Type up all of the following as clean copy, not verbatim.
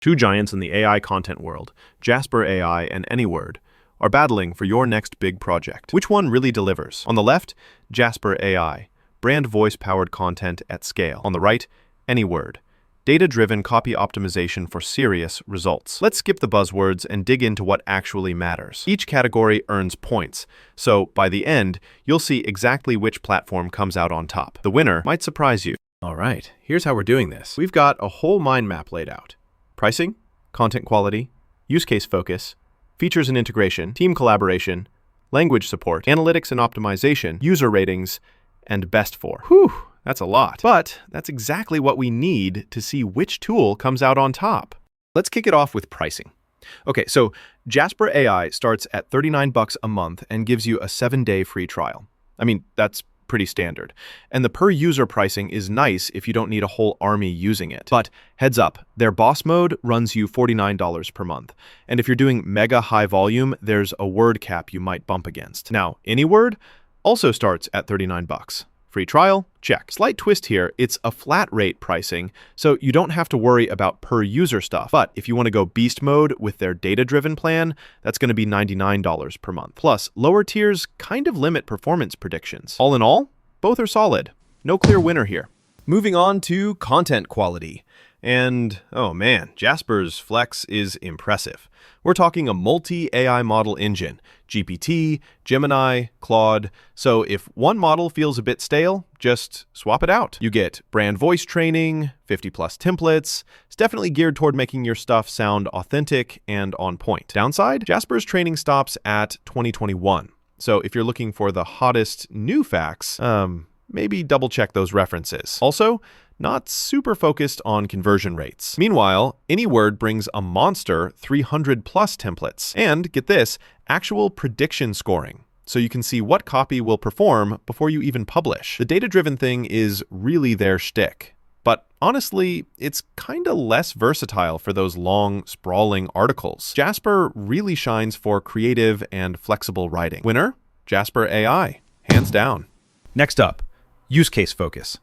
Two giants in the AI content world, Jasper AI and Anyword, are battling for your next big project. Which one really delivers? On the left, Jasper AI, brand voice-powered content at scale. On the right, Anyword, data-driven copy optimization for serious results. Let's skip the buzzwords and dig into what actually matters. Each category earns points, so by the end, you'll see exactly which platform comes out on top. The winner might surprise you. All right, here's how we're doing this. We've got a whole mind map laid out. Pricing, content quality, use case focus, features and integration, team collaboration, language support, analytics and optimization, user ratings, and best for. Whew, that's a lot. But that's exactly what we need to see which tool comes out on top. Let's kick it off with pricing. Okay, so Jasper AI starts at $39 a month and gives you a 7-day free trial. I mean, that's pretty standard. And the per user pricing is nice if you don't need a whole army using it. But heads up, their boss mode runs you $49 per month. And if you're doing mega high volume, there's a word cap you might bump against. Now, Anyword also starts at $39. Free trial? Check. Slight twist here, it's a flat rate pricing, so you don't have to worry about per user stuff. But if you want to go beast mode with their data-driven plan, that's going to be $99 per month. Plus, lower tiers kind of limit performance predictions. All in all, both are solid. No clear winner here. Moving on to content quality. And, oh man, Jasper's Flex is impressive. We're talking a multi-AI model engine, GPT, Gemini, Claude. So if one model feels a bit stale, just swap it out. You get brand voice training, 50+ templates. It's definitely geared toward making your stuff sound authentic and on point. Downside, Jasper's training stops at 2021. So if you're looking for the hottest new facts, maybe double check those references. Also, not super focused on conversion rates. Meanwhile, Anyword brings a monster 300+ templates. And get this, actual prediction scoring. So you can see what copy will perform before you even publish. The data-driven thing is really their shtick. But honestly, it's kinda less versatile for those long, sprawling articles. Jasper really shines for creative and flexible writing. Winner? Jasper AI, hands down. Next up, use case focus.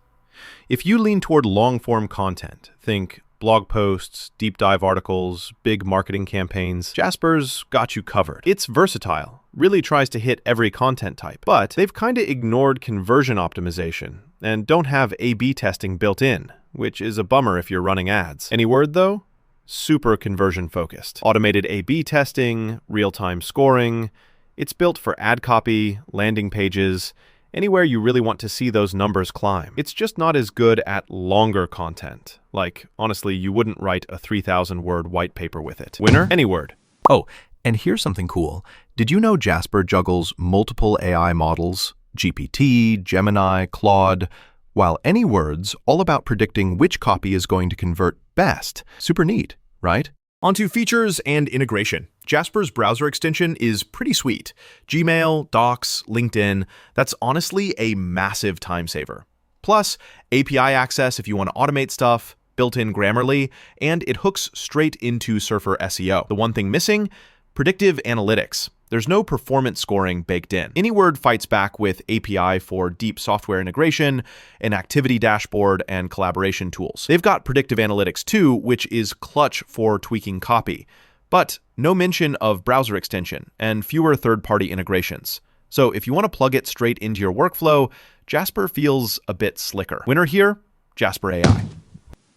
If you lean toward long-form content, think blog posts, deep dive articles, big marketing campaigns, Jasper's got you covered. It's versatile, really tries to hit every content type, but they've kinda ignored conversion optimization and don't have A/B testing built in, which is a bummer if you're running ads. Anyword though? Super conversion focused. Automated A/B testing, real-time scoring. It's built for ad copy, landing pages, anywhere you really want to see those numbers climb. It's just not as good at longer content. Like, honestly, you wouldn't write a 3,000-word white paper with it. Winner? Anyword. Oh, and here's something cool. Did you know Jasper juggles multiple AI models? GPT, Gemini, Claude, while Anyword's all about predicting which copy is going to convert best. Super neat, right? Onto features and integration. Jasper's browser extension is pretty sweet. Gmail, Docs, LinkedIn, that's honestly a massive time saver. Plus, API access if you want to automate stuff, built-in Grammarly, and it hooks straight into Surfer SEO. The one thing missing? Predictive analytics. There's no performance scoring baked in. Anyword fights back with API for deep software integration, an activity dashboard, and collaboration tools. They've got predictive analytics too, which is clutch for tweaking copy. But no mention of browser extension and fewer third-party integrations. So if you want to plug it straight into your workflow, Jasper feels a bit slicker. Winner here? Jasper AI.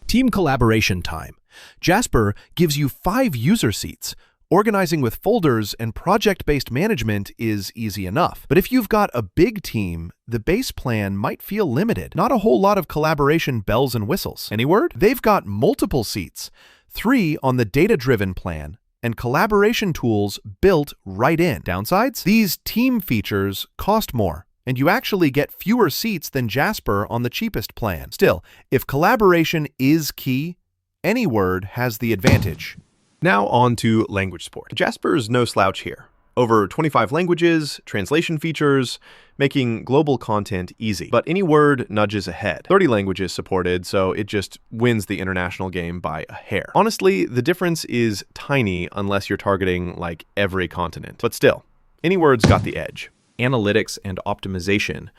Team collaboration time. Jasper gives you 5 user seats. Organizing with folders and project-based management is easy enough. But if you've got a big team, the base plan might feel limited. Not a whole lot of collaboration bells and whistles. Anyword? They've got multiple seats, 3 on the data-driven plan, and collaboration tools built right in. Downsides? These team features cost more, and you actually get fewer seats than Jasper on the cheapest plan. Still, if collaboration is key, Anyword has the advantage. Now on to language support. Jasper's no slouch here. Over 25 languages, translation features, making global content easy. But Anyword nudges ahead. 30 languages supported, so it just wins the international game by a hair. Honestly, the difference is tiny unless you're targeting like every continent. But still, Anyword's got the edge. Analytics and optimization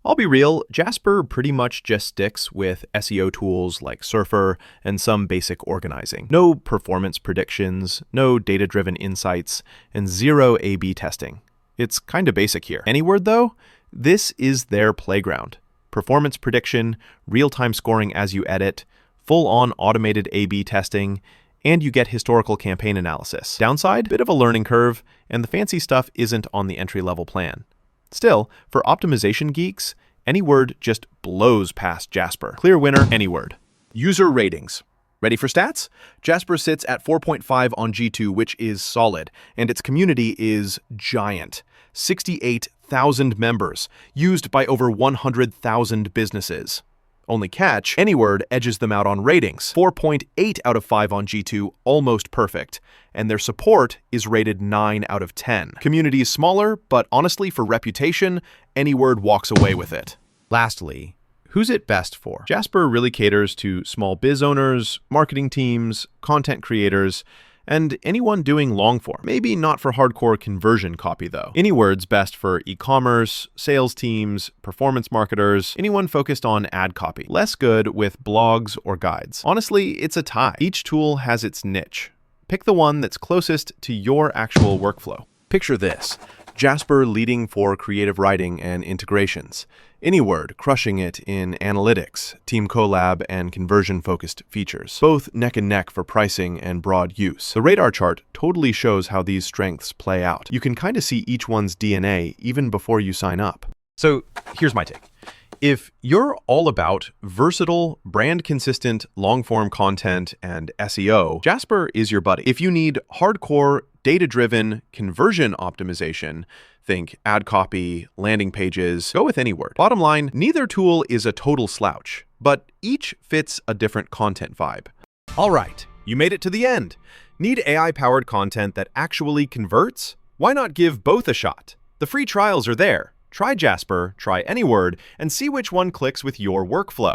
I'll be real, Jasper pretty much just sticks with SEO tools like Surfer and some basic organizing. No performance predictions, no data-driven insights, and zero A/B testing. It's kinda basic here. Anyword though, this is their playground. Performance prediction, real-time scoring as you edit, full-on automated A/B testing, and you get historical campaign analysis. Downside, bit of a learning curve, and the fancy stuff isn't on the entry-level plan. Still, for optimization geeks, Anyword just blows past Jasper. Clear winner, Anyword. User ratings. Ready for stats? Jasper sits at 4.5 on G2, which is solid, and its community is giant. 68,000 members, used by over 100,000 businesses. Only catch, Anyword edges them out on ratings. 4.8 out of 5 on G2, almost perfect. And their support is rated 9 out of 10. Community is smaller, but honestly, for reputation, Anyword walks away with it. Lastly, who's it best for? Jasper really caters to small biz owners, marketing teams, content creators, and anyone doing long form. Maybe not for hardcore conversion copy though. Anyword's best for e-commerce, sales teams, performance marketers, anyone focused on ad copy. Less good with blogs or guides. Honestly, it's a tie. Each tool has its niche. Pick the one that's closest to your actual workflow. Picture this. Jasper leading for creative writing and integrations. Anyword crushing it in analytics, team collab, and conversion-focused features. Both neck and neck for pricing and broad use. The radar chart totally shows how these strengths play out. You can kind of see each one's DNA even before you sign up. So here's my take. If you're all about versatile, brand-consistent, long-form content and SEO, Jasper is your buddy. If you need hardcore, data-driven conversion optimization, think ad copy, landing pages, go with Anyword. Bottom line, neither tool is a total slouch, but each fits a different content vibe. All right, you made it to the end. Need AI-powered content that actually converts? Why not give both a shot? The free trials are there. Try Jasper, try Anyword, and see which one clicks with your workflow.